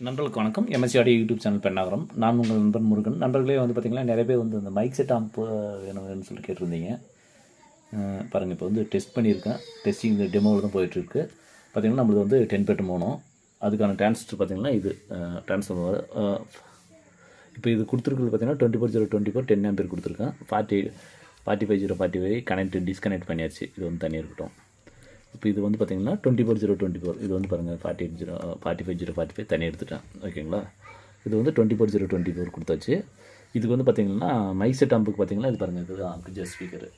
நண்பர்களுக்கு வணக்கம். எம்எஸ்சிஆடி YouTube channel Pennagaram. நான் உங்கள் நண்பன் முருகன். நண்பர்களே பார்த்திங்கன்னா நிறைய பேர் இந்த மைக் செட் ஆம்ப் வேணும்னு சொல்லி கேட்டிருந்தீங்க. பாருங்கள், இப்போ டெஸ்ட் பண்ணியிருக்கேன். டெஸ்டிங் இந்த டெமோவில் தான் போயிட்டுருக்கு. பார்த்திங்கன்னா நம்மளுக்கு 10 பெட் மோனோ. அதுக்கான டிரான்சிஸ்டர் பார்த்திங்கன்னா இது டிரான்ஸ்ஃபார்மர். இப்போ இது கொடுத்துருக்குறது பார்த்திங்கன்னா 24/024 10 ஆம்பியர் கொடுத்துருக்கேன். 45/045 கனெக்ட் டிஸ்கனெக்ட் பண்ணியாச்சு. இது தனியாக இருக்கட்டும். இப்போ இது பார்த்திங்கன்னா 24/024 இது பாருங்கள் 45/045 தனியாக எடுத்துட்டேன். ஓகேங்களா? இது 24/024 கொடுத்தாச்சு. இதுக்கு பார்த்திங்கன்னா மைக் செட் ஆம்புக்கு பார்த்திங்கன்னா இது பாருங்கள், இது ஆம்ப்ளிஃபையர் ஸ்பீக்கரு.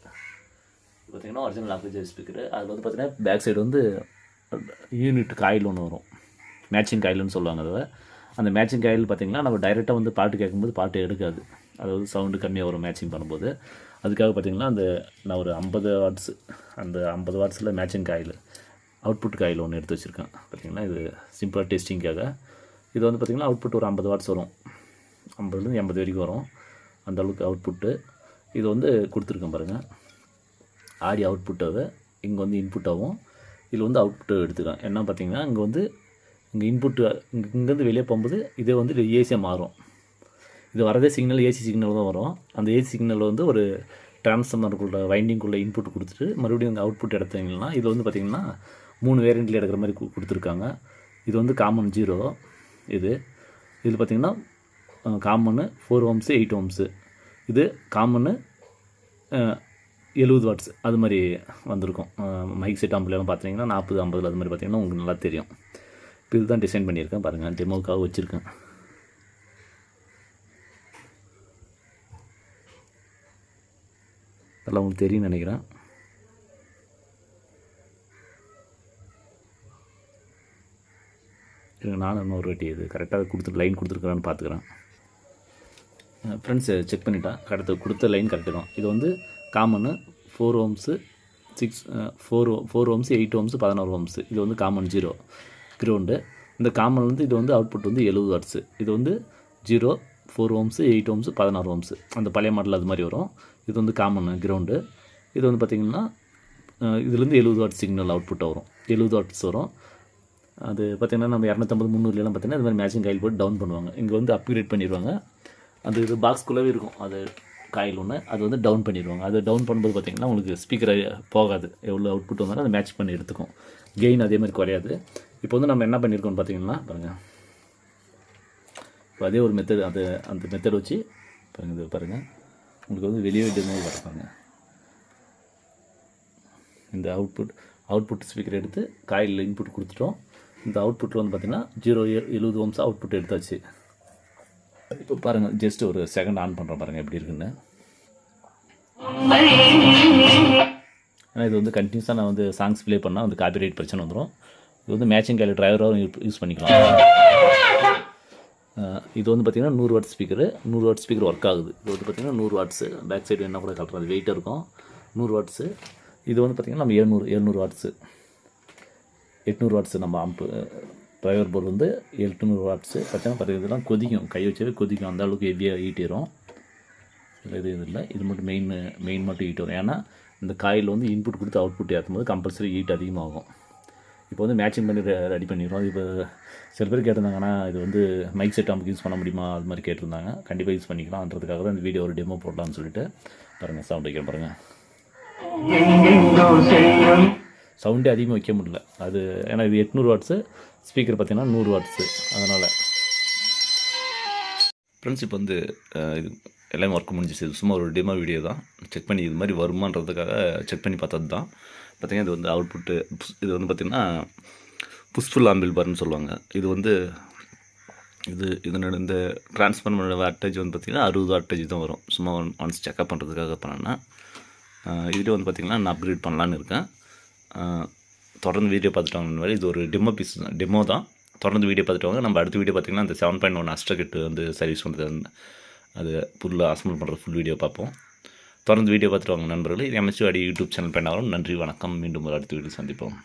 இது பார்த்திங்கன்னா ஒரிஜினல் ஆம்ப்ளிஃபையர் ஸ்பீக்கரு. அது பார்த்திங்கன்னா பேக் சைடு யூனிட் காயில் ஒன்று வரும், மேட்சிங் காயில்னு சொல்லுவாங்க. அதை அந்த மேட்சிங் காயில் பார்த்திங்கன்னா நம்ம டைரெக்டாக பாட்டு கேட்கும்போது பாட்டு எடுக்காது. அதாவது சவுண்டு கம்மியாக வரும் மேட்சிங் பண்ணும்போது. அதுக்காக பார்த்திங்கன்னா நான் ஒரு 50 வாட்ஸ், அந்த 50 வாட்ஸில் மேட்சிங் காயில் அவுட்புட் காயில் ஒன்று எடுத்து வச்சுருக்கேன். பார்த்திங்கன்னா இது சிம்பிளாக டெஸ்டிங்காக. இது பார்த்திங்கன்னா அவுட்புட் ஒரு 50 வாட்ஸ் வரும், 50லேருந்து 80 வரைக்கும் வரும். அந்த அளவுக்கு அவுட்புட்டு இது கொடுத்துருக்கேன் பாருங்கள். ஆடியோ அவுட்புட்டாக இங்கே இன்புட்டாகவும் இதில் அவுட்புட்டை எடுத்துக்கிறேன். என்ன பார்த்திங்கன்னா இங்கே இன்புட்டு இங்கேருந்து வெளியே போகும்போது இதே ஏசியாக மாறும். இது வரதே சிக்னல் ஏசி சிக்னல் தான் வரும். அந்த ஏசி சிக்னல் ஒரு டிரான்ஸ்ஃபார்மருக்குள்ள வைண்டிங்குள்ளே இன்புட் கொடுத்துட்டு மறுபடியும் அங்கே அவுட்புட் எடுத்தீங்கன்னா இது பார்த்திங்கன்னா 3 வேரியண்ட்டில் எடுக்கிற மாதிரி கொடுத்துருக்காங்க. இது காமன் 0. இதில் பார்த்திங்கன்னா காமனு 4 ohms 8 ohms. இது காமனு 70 வாட்ஸ் அது மாதிரி வந்திருக்கும். மைக் செட் ஆம்பிளெலாம் பார்த்தீங்கன்னா 40 50 அது மாதிரி பார்த்திங்கன்னா உங்களுக்கு நல்லா தெரியும். இப்போ இதுதான் டிசைன் பண்ணியிருக்கேன் பாருங்கள், டெமோவுக்காக வச்சுருக்கேன். அதெல்லாம் உங்களுக்கு தெரியும்னு நினைக்கிறேன். நானும் இன்னொரு வாட்டி இது கரெக்டாக லைன் கொடுத்துருக்குறான்னு பார்த்துக்கிறேன். ஃப்ரெண்ட்ஸ் செக் பண்ணிட்டேன், கரெக்டாக கொடுத்த லைன் கரெக்டு தான். இது common 4 ohms 4 ohms 8 ohms 11 ohms. இது காமன் 0 கிரவுண்டு. இந்த காமன் இது அவுட்புட் 70 வாட்ஸு. இது 0 4 ohms 8 ohms 11 ohms அந்த பழைய மாடல் அது மாதிரி வரும். இது காமன் கிரவுண்டு. இது பார்த்திங்கன்னா இதுலேருந்து 70 வாட்ஸ் சிக்னல் அவுட்புட்டாக வரும், 70 வாட்ஸ் வரும். அது பார்த்திங்கன்னா நம்ம 250 300 பார்த்திங்கன்னா இது மாதிரி மேட்சிங் காயில் போட்டு டவுன் பண்ணுவாங்க. இங்கே அப்கிரேட் பண்ணிடுவாங்க. அந்த இது பாக்ஸ்குள்ளே இருக்கும் அது காயில் ஒன்று, அது டவுன் பண்ணிடுவாங்க. அது டவுன் பண்ணும்போது பார்த்திங்கன்னா உங்களுக்கு ஸ்பீக்கர் போகாது, எவ்வளோ அவுட்புட் வந்தாலும் அதை மேட்ச் பண்ணி எடுத்துக்கும். கெயின் அதே மாதிரி குறையாது. இப்போ நம்ம என்ன பண்ணியிருக்கோம்னு பார்த்திங்கன்னா பாருங்கள், இப்போ அதே ஒரு மெத்தட், அந்த மெத்தட் வச்சு பாருங்கள். இது பாருங்கள், உங்களுக்கு வெளியே டெமோ வரப்பாங்க. இந்த அவுட்புட் ஸ்பீக்கர் எடுத்து காயில் இன்புட் கொடுத்துட்டோம். இந்த அவுட்புட்டில் பார்த்திங்கன்னா 70 ohms அவுட்புட் எடுத்தாச்சு. இப்போ பாருங்கள், ஜஸ்ட் ஒரு செகண்ட் ஆன் பண்ணுறோம் பாருங்கள் எப்படி இருக்குன்னு. ஏன்னா இது கண்டினியூஸாக நான் சாங்ஸ் ப்ளே பண்ணால் காப்பிரைட் பிரச்சனை வந்துடும். இது மேட்சிங் காயில் டிரைவராகவும் யூஸ் பண்ணிக்கலாம். இது பார்த்திங்கன்னா 100 what speaker. 100 watt speaker work ஆகுது. இது பார்த்திங்கன்னா 100 வாட்ஸு. பேக் சைடு என்ன கூட கலப்போம், அது வெயிட்டாக இருக்கும். 100 வாட்ஸு. இது பார்த்திங்கன்னா நம்ம 700 வாட்ஸு 800 வாட்ஸு. நம்ம ஆம்பு டிரைவர் போர்டு 800 வாட்ஸு. பார்த்தீங்கன்னா இதெல்லாம் கொதிக்கும், கை வச்சாவே கொதிக்கும், அந்த அளவுக்கு ஹெவியாக ஈட்டிடும். இது இல்லை, இது மட்டும் மெயின் மட்டும் ஹீட் வரும். ஏன்னா இந்த காயில் இன்புட் கொடுத்து அவுட்புட் ஏற்றும் போது கம்பல்சரி ஹீட் அதிகமாகும். இப்போ மேட்சிங் பண்ணி ரெடி பண்ணிடுவோம். இப்போ சில பேர் கேட்டிருந்தாங்கன்னா இது மைக் செட் ஆம்புக்கு யூஸ் பண்ண முடியுமா அது மாதிரி கேட்டிருந்தாங்க. கண்டிப்பாக யூஸ் பண்ணிக்கலாம்ன்றதுக்காக தான் இந்த வீடியோ ஒரு டெமோ போடலான்னு சொல்லிட்டு பாருங்கள். சவுண்ட் வைக்க பாருங்கள், சவுண்டே அதிகமாக வைக்க முடியல. அது ஏன்னா இது 800 வாட்ஸு ஸ்பீக்கர் பார்த்திங்கன்னா 100 வாட்ஸு. அதனால் ஃப்ரெண்ட்ஸ் இப்போ இது எல்லாமே ஒர்க் முடிஞ்சிச்சு. இது சும்மா ஒரு டெமோ வீடியோ தான். செக் பண்ணி இது மாதிரி வருமானன்றதுக்காக செக் பண்ணி பார்த்தது தான். பார்த்திங்கன்னா இது அவுட்புட்டு. இது பார்த்திங்கன்னா புஷ்ஃபுல் ஆம்பிள் பார்னு சொல்லுவாங்க. இது இதனோட இந்த டிரான்ஸ்ஃபார்மரோட வாட்டேஜ் பார்த்திங்கன்னா 60 வாட்டேஜ் தான் வரும். சும்மா ஒன்ஸ் செக்அப் பண்ணுறதுக்காக பண்ணேன்னா இதுலேயே பார்த்திங்கன்னா நான் அப்கிரேட் பண்ணலான்னு இருக்கேன். தொடர்ந்து வீடியோ பார்த்துட்டு வாங்க. இது ஒரு டெமோ தான். தொடர்ந்து வீடியோ பார்த்துட்டு வாங்க. நம்ம அடுத்த வீடியோ பார்த்திங்கன்னா அந்த 7.1 அஸ்ட்ரகிட்டு சர்வீஸ் பண்ணுறது, அது ஃபுல்லாக அசம்பிள் பண்ணுறது ஃபுல் வீடியோ பார்ப்போம். தொடர்ந்து வீடியோ பார்த்துட்டு வாங்க நண்பர்களே. எம்எஸ்சிஆடி யூடியூப் சேனல் பெண்ணாகரம். நன்றி, வணக்கம். மீண்டும் ஒரு அடுத்த வீடியோ சந்திப்போம்.